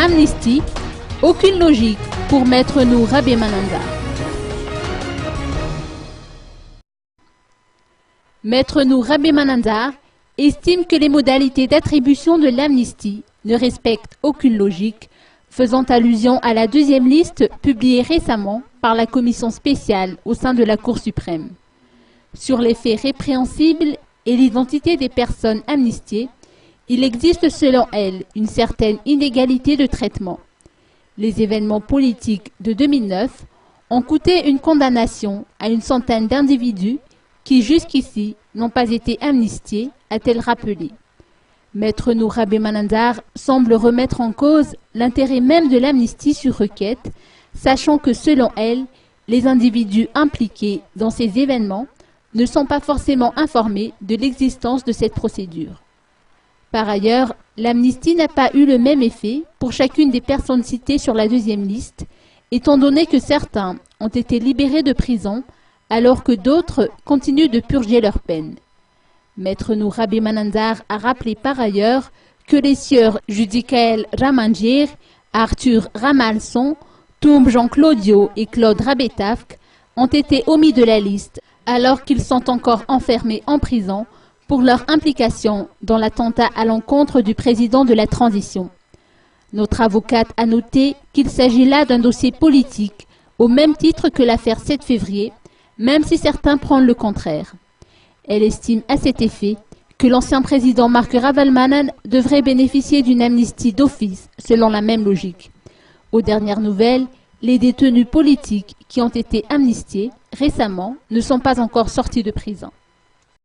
Amnesty, aucune logique pour Maître Nour Rabiemananzar. Maître Nour Rabiemananzar estime que les modalités d'attribution de l'amnistie ne respectent aucune logique, faisant allusion à la deuxième liste publiée récemment par la commission spéciale au sein de la Cour suprême. Sur les faits répréhensibles et l'identité des personnes amnistiées, il existe selon elle une certaine inégalité de traitement. Les événements politiques de 2009 ont coûté une condamnation à une centaine d'individus qui jusqu'ici n'ont pas été amnistiés, a-t-elle rappelé. Maître Nour Rabiemananzar semble remettre en cause l'intérêt même de l'amnistie sur requête, sachant que selon elle, les individus impliqués dans ces événements ne sont pas forcément informés de l'existence de cette procédure. Par ailleurs, l'amnistie n'a pas eu le même effet pour chacune des personnes citées sur la deuxième liste, étant donné que certains ont été libérés de prison alors que d'autres continuent de purger leur peine. Maître Nour Rabiemananzar a rappelé par ailleurs que les sieurs Judicaël Ramangir, Arthur Ramalson, Toumb Jean-Claudio et Claude Rabetafk ont été omis de la liste alors qu'ils sont encore enfermés en prison pour leur implication dans l'attentat à l'encontre du président de la transition. Notre avocate a noté qu'il s'agit là d'un dossier politique au même titre que l'affaire 7 février, même si certains prennent le contraire. Elle estime à cet effet que l'ancien président Marc Ravalomanana devrait bénéficier d'une amnistie d'office selon la même logique. Aux dernières nouvelles, les détenus politiques qui ont été amnistiés récemment ne sont pas encore sortis de prison.